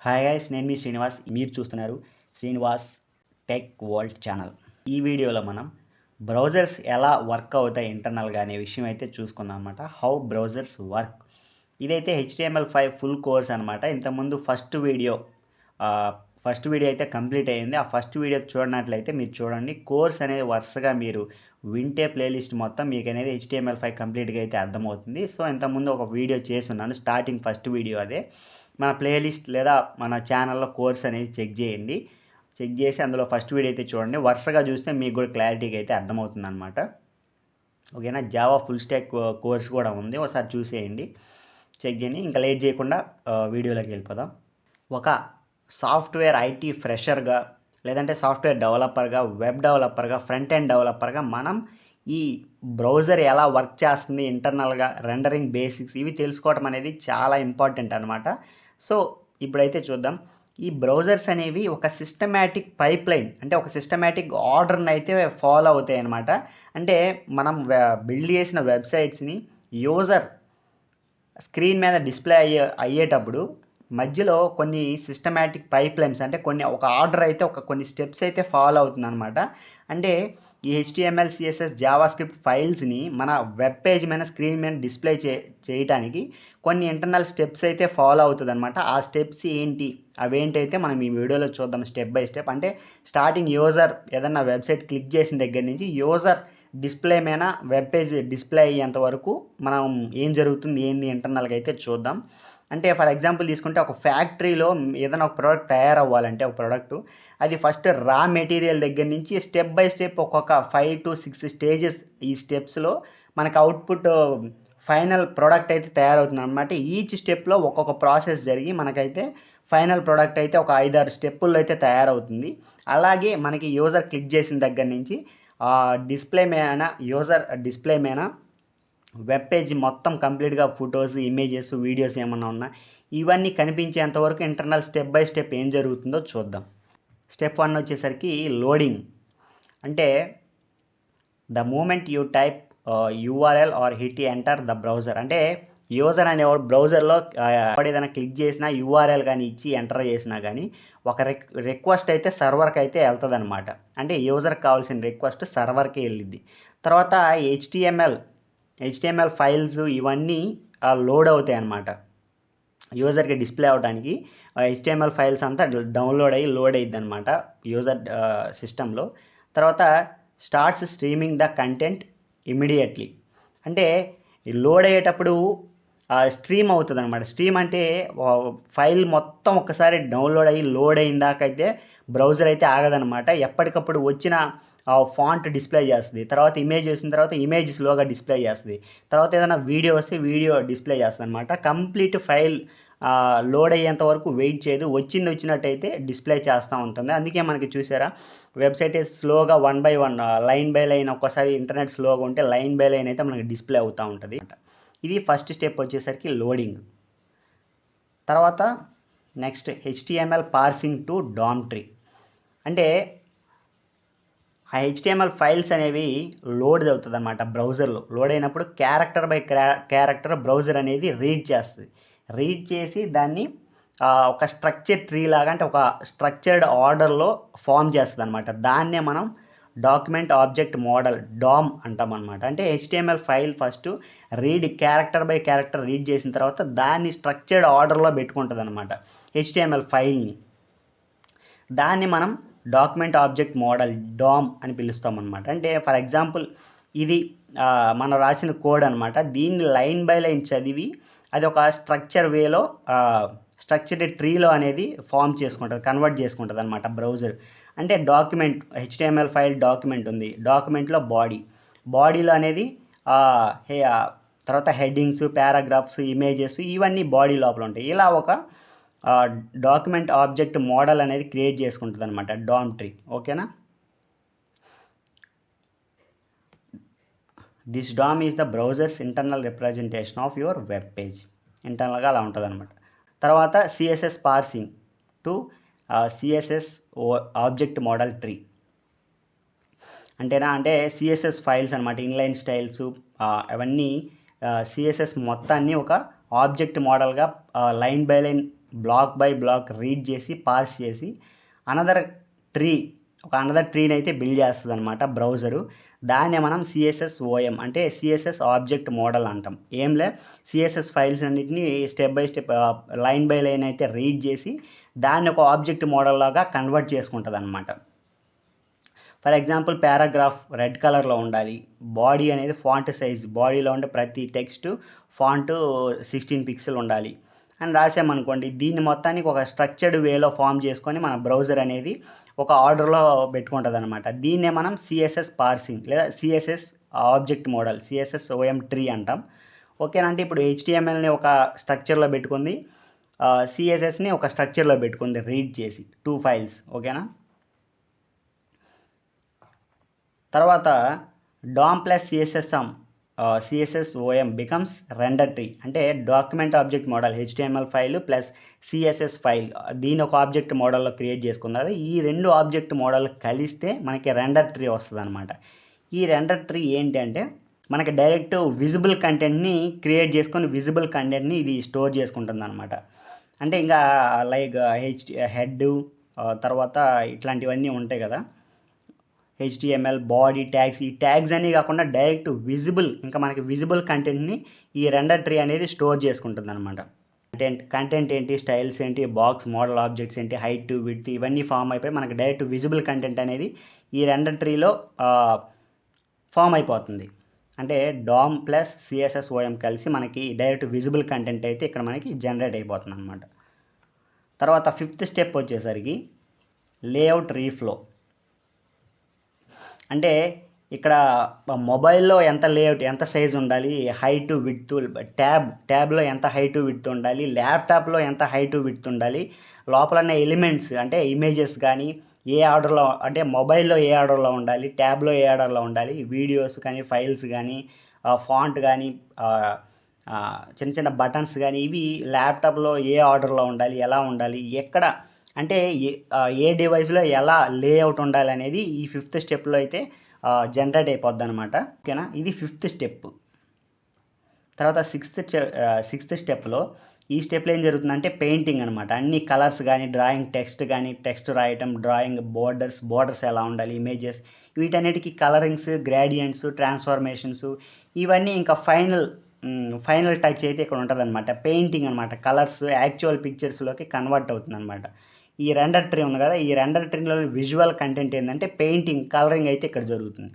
Hi guys, నేను మీ శ్రీనివాస్. మీరు చూస్తున్నారు శ్రీనివాస్ టెక్ వరల్డ్ ఛానల్. ఈ వీడియోలో మనం బ్రౌజర్స్ ఎలా వర్క్ అవుతాయి ఇంటర్నల్గా అనే విషయం అయితే చూసుకుందాం అనమాట. How browsers work. ఇదైతే HTML5 ఫుల్ కోర్స్ అనమాట. ఇంతకుముందు ఫస్ట్ వీడియో అయితే కంప్లీట్ అయ్యింది. ఆ ఫస్ట్ వీడియో చూడనట్లయితే మీరు చూడండి. కోర్స్ అనేది వరుసగా మీరు వింటే ప్లేలిస్ట్ మొత్తం మీకు అనేది HTML5 కంప్లీట్గా అయితే అర్థమవుతుంది. సో ఇంతకుముందు ఒక వీడియో చేసి ఉన్నాను, స్టార్టింగ్ ఫస్ట్ వీడియో అదే. మన ప్లేలిస్ట్ లేదా మన ఛానల్లో కోర్స్ అనేది చెక్ చేయండి. చెక్ చేసి అందులో ఫస్ట్ వీడియో అయితే చూడండి. వరుసగా చూస్తే మీకు కూడా క్లారిటీగా అయితే అర్థమవుతుంది అనమాట. ఓకేనా. జావా ఫుల్ స్టాక్ కోర్స్ కూడా ఉంది, ఒకసారి చూసేయండి, చెక్ చేయండి. ఇంకా లేట్ చేయకుండా వీడియోలోకి వెళ్ళిపోదాం. ఒక సాఫ్ట్వేర్ ఐటీ ఫ్రెషర్గా, లేదంటే సాఫ్ట్వేర్ డెవలపర్గా, వెబ్ డెవలపర్గా, ఫ్రంట్ ఎండ్ డెవలపర్గా మనం ఈ బ్రౌజర్ ఎలా వర్క్ చేస్తుంది ఇంటర్నల్గా, రెండరింగ్ బేసిక్స్ ఇవి తెలుసుకోవడం అనేది చాలా ఇంపార్టెంట్ అనమాట. సో ఇప్పుడైతే చూద్దాం. ఈ బ్రౌజర్స్ అనేవి ఒక సిస్టమేటిక్ పైప్ లైన్, అంటే ఒక సిస్టమేటిక్ ఆర్డర్ని అయితే ఫాలో అవుతాయి అనమాట. అంటే మనం బిల్డ్ చేసిన వెబ్సైట్స్ని యూజర్ స్క్రీన్ మీద డిస్ప్లే అయ్యేటప్పుడు మధ్యలో కొన్ని సిస్టమేటిక్ పైప్ లైన్స్, అంటే ఒక ఆర్డర్ అయితే కొన్ని స్టెప్స్ అయితే ఫాలో అవుతుంది అనమాట. అంటే ఈ HTML, CSS, జావాస్క్రిప్ట్ ఫైల్స్ని మన వెబ్ పేజ్ మీద స్క్రీన్ మీద డిస్ప్లే చేయడానికి కొన్ని ఇంటర్నల్ స్టెప్స్ అయితే ఫాలో అవుతుంది అనమాట. ఆ స్టెప్స్ ఏంటి, అవేంటైతే మనం ఈ వీడియోలో చూద్దాం స్టెప్ బై స్టెప్. అంటే స్టార్టింగ్ యూజర్ ఏదన్నా వెబ్సైట్ క్లిక్ చేసిన దగ్గర నుంచి యూజర్ డిస్ప్లే మీద వెబ్ పేజ్ డిస్ప్లే అయ్యేంత వరకు మనం ఏం జరుగుతుంది ఏంది ఇంటర్నల్గా అయితే చూద్దాం. అంటే ఫర్ ఎగ్జాంపుల్ తీసుకుంటే ఒక ఫ్యాక్టరీలో ఏదైనా ఒక ప్రోడక్ట్ తయారవ్వాలంటే ఒక ప్రోడక్ట్ అది ఫస్ట్ రా మెటీరియల్ దగ్గర నుంచి స్టెప్ బై స్టెప్ ఒక్కొక్క 5 to 6 స్టేజెస్, ఈ స్టెప్స్లో మనకు అవుట్పుట్ ఫైనల్ ప్రోడక్ట్ అయితే తయారవుతుంది అనమాట. ఈచ్ స్టెప్లో ఒక్కొక్క ప్రాసెస్ జరిగి మనకైతే ఫైనల్ ప్రోడక్ట్ అయితే ఒక 5-6 స్టెప్పుల్లో అయితే తయారవుతుంది. అలాగే మనకి యూజర్ క్లిక్ చేసిన దగ్గర నుంచి డిస్ప్లే మీద యూజర్ డిస్ప్లే మీద వెబ్ పేజ్ మొత్తం కంప్లీట్గా ఫొటోస్, ఇమేజెస్, వీడియోస్ ఏమన్నా ఉన్నా ఇవన్నీ కనిపించేంత వరకు ఇంటర్నల్ స్టెప్ బై స్టెప్ ఏం జరుగుతుందో చూద్దాం. స్టెప్ 1 వచ్చేసరికి లోడింగ్. అంటే the moment you type URL or hit enter the browser. అంటే యూజర్ అనేవాడు బ్రౌజర్లో ఏదైనా క్లిక్ చేసినా URL కానీ ఇచ్చి ఎంటర్ చేసినా కానీ ఒక రిక్వెస్ట్ అయితే సర్వర్కి అయితే వెళ్తుంది అనమాట. అంటే యూజర్కి కావాల్సిన రిక్వెస్ట్ సర్వర్కి వెళ్ళిద్ది. తర్వాత HTML ఫైల్స్ ఇవన్నీ లోడ్ అవుతాయి అన్నమాట. యూజర్కి డిస్ప్లే అవడానికి HTML ఫైల్స్ అంతా డౌన్లోడ్ అయ్యి లోడ్ అయ్యిద్ది అనమాట యూజర్ సిస్టంలో. తర్వాత starts streaming the content immediately. అంటే లోడ్ అయ్యేటప్పుడు స్ట్రీమ్ అవుతుంది అనమాట. స్ట్రీమ్ అంటే ఫైల్ మొత్తం ఒకసారి డౌన్లోడ్ అయ్యి లోడ్ అయిన దాకా అయితే బ్రౌజర్ అయితే ఆగదనమాట. ఎప్పటికప్పుడు వచ్చిన ఫాంట్ డిస్ప్లే చేస్తుంది. తర్వాత ఇమేజ్ వచ్చిన తర్వాత ఇమేజ్ స్లోగా డిస్ప్లే చేస్తుంది. తర్వాత ఏదైనా వీడియో వస్తే వీడియో డిస్ప్లే చేస్తుంది అనమాట. కంప్లీట్ ఫైల్ లోడ్ అయ్యేంత వరకు వెయిట్ చేయదు, వచ్చినట్టయితే డిస్ప్లే చేస్తూ ఉంటుంది. అందుకే మనకి చూసారా వెబ్సైట్ స్లోగా 1 by 1 లైన్ బై లైన్, ఒక్కసారి ఇంటర్నెట్ స్లోగా ఉంటే లైన్ బై లైన్ అయితే మనకి డిస్ప్లే అవుతూ ఉంటుంది. ఇది ఫస్ట్ స్టెప్ వచ్చేసరికి లోడింగ్. తర్వాత next HTML parsing to DOM tree. అంటే ఆ HTML ఫైల్స్ అనేవి లోడ్ అవుతుంది అనమాట. బ్రౌజర్లో లోడ్ అయినప్పుడు క్యారెక్టర్ బై క్యారెక్టర్ బ్రౌజర్ అనేది రీడ్ చేస్తుంది. రీడ్ చేసి దాన్ని ఒక స్ట్రక్చర్ ట్రీ లాగా, అంటే ఒక స్ట్రక్చర్డ్ ఆర్డర్లో ఫామ్ చేస్తుంది అనమాట. దాన్నే మనం డాక్యుమెంట్ ఆబ్జెక్ట్ మోడల్ DOM అంటాం అనమాట. అంటే HTML file first character by character read చేసిన తర్వాత దాన్ని స్ట్రక్చర్డ్ ఆర్డర్లో పెట్టుకుంటుంది అనమాట HTML ఫైల్ని. దాన్ని మనం డాక్యుమెంట్ ఆబ్జెక్ట్ మోడల్ DOM అని పిలుస్తాం అనమాట. అంటే ఫర్ ఎగ్జాంపుల్ ఇది మనం రాసిన కోడ్ అనమాట. దీన్ని లైన్ బై లైన్ చదివి అది ఒక స్ట్రక్చర్ వేలో స్ట్రక్చర్డ్ ట్రీలో అనేది ఫామ్ చేసుకుంటుంది, కన్వర్ట్ చేసుకుంటుంది అనమాట బ్రౌజర్. అంటే డాక్యుమెంట్ HTML ఫైల్ డాక్యుమెంట్ ఉంది, డాక్యుమెంట్లో బాడీలో అనేది తర్వాత హెడ్డింగ్స్, పారాగ్రాఫ్స్, ఇమేజెస్ ఇవన్నీ బాడీ లోపల ఉంటాయి. ఇలా ఒక డాక్యుమెంట్ ఆబ్జెక్ట్ మోడల్ అనేది క్రియేట్ చేసుకుంటుంది అనమాట DOM ట్రీ. ఓకేనా. This DOM is the browser's internal representation of your web page. ఇంటర్నల్గా అలా ఉంటుంది అనమాట. తర్వాత CSS parsing to CSS object model tree. అంటే CSS ఫైల్స్ అనమాట, ఇన్లైన్ స్టైల్స్ అవన్నీ CSS మొత్తాన్ని ఒక ఆబ్జెక్ట్ మోడల్గా line by line block by block read చేసి పార్స్ చేసి అనదర్ ట్రీని అయితే బిల్డ్ చేస్తుంది అనమాట బ్రౌజరు. దాన్నే మనం సిఎస్ఎస్ ఓఎం అంటే సిఎస్ఎస్ ఆబ్జెక్ట్ మోడల్ అంటాం. ఏంలే సిఎస్ఎస్ ఫైల్స్ అన్నింటినీ step by step line by line అయితే రీడ్ చేసి దాన్ని ఒక ఆబ్జెక్ట్ మోడల్ లాగా కన్వర్ట్ చేసుకుంటుంది అనమాట. ఫర్ ఎగ్జాంపుల్ పారాగ్రాఫ్ రెడ్ కలర్లో ఉండాలి, బాడీ అనేది ఫాంట్ సైజ్, బాడీలో ఉండే ప్రతి టెక్స్ట్ ఫాంట్ 16 పిక్సెల్ ఉండాలి అని రాసామనుకోండి. దీన్ని మొత్తానికి ఒక స్ట్రక్చర్డ్ వేలో ఫామ్ చేసుకొని మన బ్రౌజర్ అనేది ఒక ఆర్డర్లో పెట్టుకుంటుంది అనమాట. దీన్నే మనం సిఎస్ఎస్ పార్సింగ్ లేదా CSS object model CSS OM tree అంటాం. ఓకేనా, అంటే ఇప్పుడు హెచ్టిఎంఎల్ని ఒక స్ట్రక్చర్లో పెట్టుకుంది, సిఎస్ఎస్ని ఒక స్ట్రక్చర్లో పెట్టుకుంది రీడ్ చేసి 2 ఫైల్స్. ఓకేనా, తర్వాత DOM plus CSS OM becomes render tree. అంటే document object model HTML file plus CSS file దీని ఒక ఆబ్జెక్ట్ మోడల్లో క్రియేట్ చేసుకుంది. ఈ 2 ఆబ్జెక్ట్ మోడల్ కలిస్తే మనకి రెండర్ ట్రీ వస్తుంది అనమాట. ఈ రెండర్ ట్రీ ఏంటంటే మనకి డైరెక్ట్ విజిబుల్ కంటెంట్ని క్రియేట్ చేసుకొని విజిబుల్ కంటెంట్ని ఇది స్టోర్ చేసుకుంటుంది అనమాట. అంటే ఇంకా లైక్ హెడ్ తర్వాత ఇట్లాంటివన్నీ ఉంటాయి కదా, హెచ్టిఎంఎల్ బాడీ ట్యాగ్స్, ఈ ట్యాగ్స్ అన్నీ కాకుండా డైరెక్ట్ విజిబుల్ ఇంకా మనకి విజిబుల్ కంటెంట్ని ఈ రెండర్ ట్రీ అనేది స్టోర్ చేసుకుంటుంది అనమాట. కంటెంట్ ఏంటి, స్టైల్స్ ఏంటి, బాక్స్ మోడల్ ఆబ్జెక్ట్స్ ఏంటి, హైట్ విడ్త్ ఇవన్నీ ఫామ్ అయిపోయి మనకి డైరెక్ట్ విజిబుల్ కంటెంట్ అనేది ఈ రెండర్ ట్రీలో ఫామ్ అయిపోతుంది. అంటే డామ్ ప్లస్ సిఎస్ఎస్ ఓఎం కలిసి మనకి డైరెక్ట్ విజిబుల్ కంటెంట్ అయితే ఇక్కడ మనకి జనరేట్ అయిపోతుంది అనమాట. తర్వాత 5th స్టెప్ వచ్చేసరికి లేఅవుట్ రీఫ్లో. అంటే ఇక్కడ మొబైల్లో ఎంత లేఅవుట్ ఎంత సైజు ఉండాలి, హైటు విడ్త్, ట్యాబ్లో ఎంత హైటు విడ్త్ ఉండాలి, ల్యాప్టాప్లో ఎంత హైటు విడ్త్ ఉండాలి, లోపల ఉన్న ఎలిమెంట్స్ అంటే ఇమేజెస్ కానీ ఏ ఆర్డర్లో అంటే మొబైల్లో ఏ ఆర్డర్లో ఉండాలి, ట్యాబ్లో ఏ ఆర్డర్లో ఉండాలి, వీడియోస్ కానీ ఫైల్స్ కానీ ఫాంట్ కానీ చిన్న చిన్న బటన్స్ కానీ ఇవి ల్యాప్టాప్లో ఏ ఆర్డర్లో ఉండాలి, ఎలా ఉండాలి, ఎక్కడ అంటే ఏ డివైస్లో ఎలా లేఅవుట్ ఉండాలి అనేది ఈ 5th స్టెప్లో అయితే జనరేట్ అయిపోద్ది అనమాట. ఓకేనా, ఇది 5th స్టెప్. తర్వాత 6th స్టెప్లో ఈ స్టెప్లో ఏం జరుగుతుందంటే పెయింటింగ్ అనమాట. అన్ని కలర్స్ కానీ డ్రాయింగ్ టెక్స్ట్ కానీ టెక్స్ట్ రాయటం, డ్రాయింగ్ బోర్డర్స్ ఎలా ఉండాలి, ఇమేజెస్ వీటన్నిటికీ కలరింగ్స్, గ్రేడియంట్స్, ట్రాన్స్ఫార్మేషన్స్ ఇవన్నీ ఇంకా ఫైనల్ టచ్ అయితే ఇక్కడ ఉంటుంది అనమాట. పెయింటింగ్ అనమాట, కలర్స్ యాక్చువల్ పిక్చర్స్లోకి కన్వర్ట్ అవుతుంది అనమాట. ఈ రెండర్ ట్రీ ఉంది కదా, ఈ రెండర్ ట్రీలో విజువల్ కంటెంట్ ఏంటంటే పెయింటింగ్, కలరింగ్ అయితే ఇక్కడ జరుగుతుంది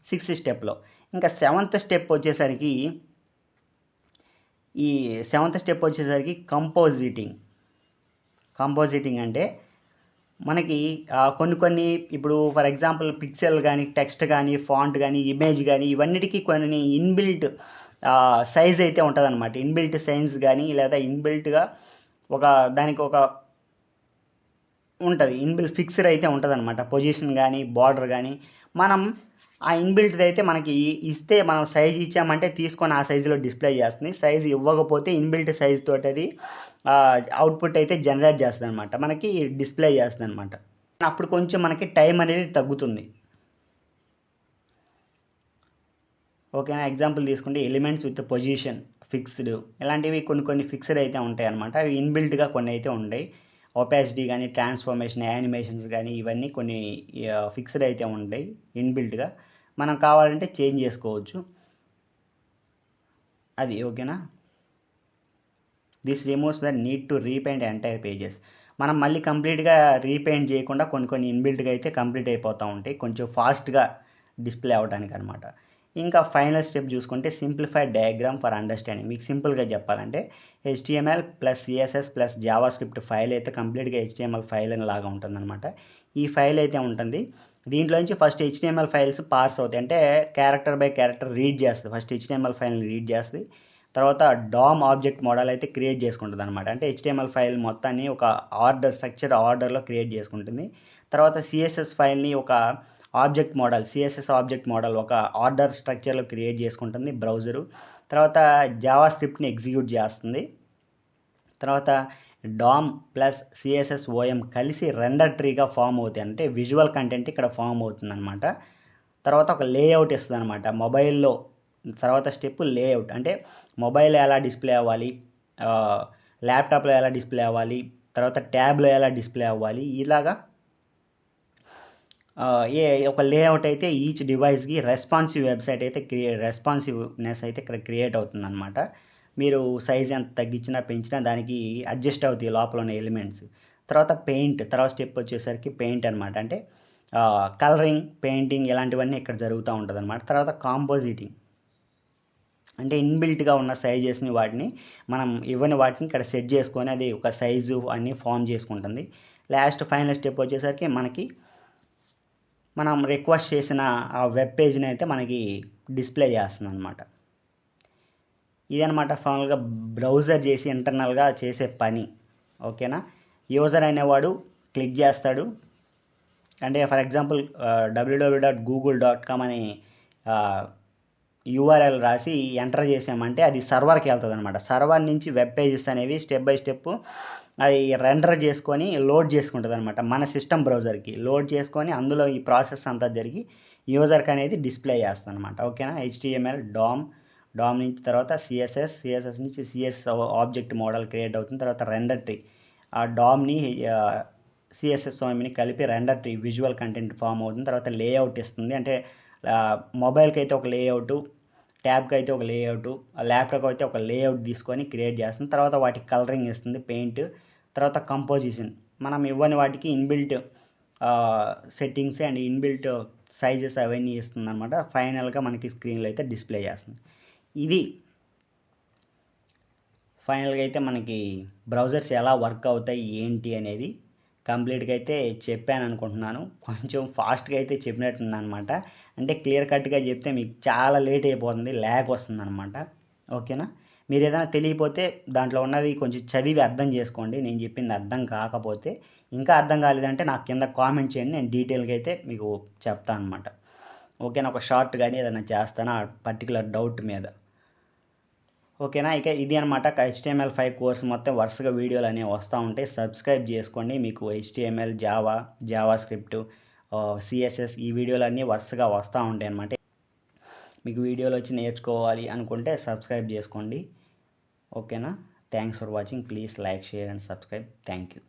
6th స్టెప్లో. ఇంకా 7th స్టెప్ వచ్చేసరికి కంపోజిటింగ్ అంటే మనకి కొన్ని ఇప్పుడు ఫర్ ఎగ్జాంపుల్ పిక్సెల్ కానీ టెక్స్ట్ కానీ ఫాంట్ కానీ ఇమేజ్ కానీ ఇవన్నిటికీ కొన్ని ఇన్బిల్ట్ సైజ్ అయితే ఉంటుంది అనమాట. ఇన్బిల్ట్ సైజ్ కానీ లేదా ఇన్బిల్ట్గా దానికి ఒక ఉంటుంది, ఇన్బిల్ట్ ఫిక్స్డ్ అయితే ఉంటుంది అనమాట. పొజిషన్ కానీ బార్డర్ కానీ మనం ఆ ఇన్బిల్ట్ది అయితే మనకి ఇస్తే మనం సైజ్ ఇచ్చామంటే తీసుకొని ఆ సైజులో డిస్ప్లే చేస్తుంది. సైజు ఇవ్వకపోతే ఇన్బిల్ట్ సైజ్ తోటి అది అవుట్పుట్ అయితే జనరేట్ చేస్తుంది అనమాట, మనకి డిస్ప్లే చేస్తుంది అనమాట. అప్పుడు కొంచెం మనకి టైం అనేది తగ్గుతుంది. ఓకేనా, ఎగ్జాంపుల్ తీసుకుంటే ఎలిమెంట్స్ విత్ పొజిషన్ ఫిక్స్డ్ ఇలాంటివి కొన్ని ఫిక్స్డ్ అయితే ఉంటాయి అనమాట. అవి ఇన్బిల్ట్గా కొన్ని అయితే ఉంటాయి. ఒపాసిటీ కానీ ట్రాన్స్ఫార్మేషన్ యానిమేషన్స్ కానీ ఇవన్నీ కొన్ని ఫిక్స్డ్ అయితే ఉంటాయి ఇన్బిల్ట్గా, మనం కావాలంటే చేంజ్ చేసుకోవచ్చు అది. ఓకేనా, this removes the need to repaint entire pages. మనం మళ్ళీ కంప్లీట్గా రీపెయింట్ చేయకుండా కొన్ని ఇన్బిల్ట్గా అయితే కంప్లీట్ అయిపోతూ ఉంటాయి, కొంచెం ఫాస్ట్గా డిస్ప్లే అవ్వడానికి అనమాట. ఇంకా ఫైనల్ స్టెప్ చూసుకుంటే సింప్లిఫైడ్ డయాగ్రామ్ ఫర్ అండర్స్టాండింగ్. మీకు సింపుల్గా చెప్పాలంటే HTML plus CSS plus Java script file అయితే కంప్లీట్గా HTML ఫైల్ అని లాగా ఉంటుందన్నమాట. ఈ ఫైల్ అయితే ఉంటుంది. దీంట్లోంచి ఫస్ట్ HTML ఫైల్స్ పార్స్ అవుతాయి, అంటే క్యారెక్టర్ బై క్యారెక్టర్ రీడ్ చేస్తుంది. ఫస్ట్ HTML ఫైల్ని రీడ్ చేస్తుంది, తర్వాత డామ్ ఆబ్జెక్ట్ మోడల్ అయితే క్రియేట్ చేసుకుంటుంది అనమాట. అంటే HTML ఫైల్ మొత్తాన్ని ఒక స్ట్రక్చర్ ఆర్డర్లో క్రియేట్ చేసుకుంటుంది. తర్వాత CSS ఫైల్ని ఒక CSS ఆబ్జెక్ట్ మోడల్ ఒక ఆర్డర్ స్ట్రక్చర్లో క్రియేట్ చేసుకుంటుంది బ్రౌజరు. తర్వాత జావా స్క్రిప్ట్ని ఎగ్జిక్యూట్ చేస్తుంది. తర్వాత డామ్ ప్లస్ సిఎస్ఎస్ ఓఎం కలిసి రెండర్ ట్రీగా ఫామ్ అవుతాయి, అంటే విజువల్ కంటెంట్ ఇక్కడ ఫామ్ అవుతుంది అనమాట. తర్వాత ఒక లేఅవుట్ ఇస్తుంది అనమాట మొబైల్లో. తర్వాత స్టెప్ లేఅవుట్, అంటే మొబైల్ ఎలా డిస్ప్లే అవ్వాలి, ల్యాప్టాప్లో ఎలా డిస్ప్లే అవ్వాలి, తర్వాత ట్యాబ్లో ఎలా డిస్ప్లే అవ్వాలి, ఇలాగా ఏ ఒక లేఅవుట్ అయితే ఈచ్ డివైస్కి రెస్పాన్సివ్ వెబ్సైట్ అయితే రెస్పాన్సివ్నెస్ అయితే ఇక్కడ క్రియేట్ అవుతుందన్నమాట. మీరు సైజ్ ఎంత తగ్గించినా పెంచినా దానికి అడ్జస్ట్ అవుతాయి లోపల ఉన్న ఎలిమెంట్స్. తర్వాత తర్వాత స్టెప్ వచ్చేసరికి పెయింట్ అనమాట. అంటే కలరింగ్, పెయింటింగ్ ఇలాంటివన్నీ ఇక్కడ జరుగుతూ ఉంటుంది అనమాట. తర్వాత కాంపోజిటింగ్ అంటే ఇన్బిల్ట్గా ఉన్న సైజెస్ని వాటిని మనం ఇవ్వని వాటిని ఇక్కడ సెట్ చేసుకొని అది ఒక సైజు అన్నీ ఫామ్ చేసుకుంటుంది. ఫైనల్ స్టెప్ వచ్చేసరికి మనం రిక్వెస్ట్ చేసిన ఆ వెబ్ పేజ్ని అయితే మనకి డిస్ప్లే చేస్తుంది అనమాట. ఇదనమాట ఫైనల్గా బ్రౌజర్ చేసి ఇంటర్నల్గా చేసే పని. ఓకేనా. యూజర్ అనేవాడు క్లిక్ చేస్తాడు. అంటే ఫర్ ఎగ్జాంపుల్ www.google.com అని యూఆర్ఎల్ రాసి ఎంటర్ చేసామంటే అది సర్వర్కి వెళ్తుంది అనమాట. సర్వర్ నుంచి వెబ్ పేజెస్ అనేవి స్టెప్ బై స్టెప్ అది రెండర్ చేసుకొని లోడ్ చేసుకుంటుంది అనమాట. మన సిస్టమ్ బ్రౌజర్కి లోడ్ చేసుకొని అందులో ఈ ప్రాసెస్ అంతా జరిగి యూజర్కి అనేది డిస్ప్లే చేస్తుంది అనమాట. ఓకేనా. HTML డామ్ నుంచి తర్వాత సిఎస్ఎస్ నుంచి సిఎస్ ఆబ్జెక్ట్ మోడల్ క్రియేట్ అవుతుంది. తర్వాత రెండర్ ట్రీ, ఆ డామ్ని సిఎస్ఎస్ని కలిపి render tree visual content form అవుతుంది. తర్వాత లేఅవుట్ ఇస్తుంది. అంటే మొబైల్కి అయితే ఒక లేఅవుట్, ట్యాబ్కి అయితే ఒక లేఅవుట్, ల్యాప్టాప్ అయితే ఒక లేఅవుట్ తీసుకొని క్రియేట్ చేస్తుంది. తర్వాత వాటికి కలరింగ్ ఇస్తుంది, పెయింట్, తర్వాత కంపోజిషన్. మనం ఇవ్వని వాటికి inbuilt settings and inbuilt sizes అవన్నీ ఇస్తుంది అనమాట. ఫైనల్గా మనకి స్క్రీన్లో అయితే డిస్ప్లే చేస్తుంది. ఇది ఫైనల్గా అయితే మనకి బ్రౌజర్స్ ఎలా వర్క్ అవుతాయి ఏంటి అనేది కంప్లీట్గా అయితే చెప్పాను అనుకుంటున్నాను. కొంచెం ఫాస్ట్గా అయితే చెప్పినట్టుంది అనమాట. అంటే క్లియర్ కట్గా చెప్తే మీకు చాలా లేట్ అయిపోతుంది, ల్యాగ్ వస్తుంది అనమాట. ఓకేనా. మీరు ఏదైనా తెలియకపోతే దాంట్లో ఉన్నది కొంచెం చదివి అర్థం చేసుకోండి. నేను చెప్పింది అర్థం కాకపోతే, ఇంకా అర్థం కాలేదంటే నాకు కింద కామెంట్ చేయండి, నేను డీటెయిల్గా అయితే మీకు చెప్తాను అనమాట. ఓకేనా. ఒక షార్ట్ కానీ ఏదైనా చేస్తాను ఆ పర్టికులర్ డౌట్ మీద. ఓకేనా. ఇక ఇది అనమాట HTML5 కోర్స్ మొత్తం వరుసగా వీడియోలు అనేవి వస్తూ ఉంటాయి. సబ్స్క్రైబ్ చేసుకోండి. మీకు HTML, జావా స్క్రిప్ట్, CSS ఈ వీడియోలు అన్నీ వరుసగా వస్తూ ఉంటాయి అనమాట. మీకు వీడియోలు వచ్చి నేర్చుకోవాలి అనుకుంటే సబ్స్క్రైబ్ చేసుకోండి. ఓకేనా. Thanks for watching. Please like, share and subscribe. Thank you.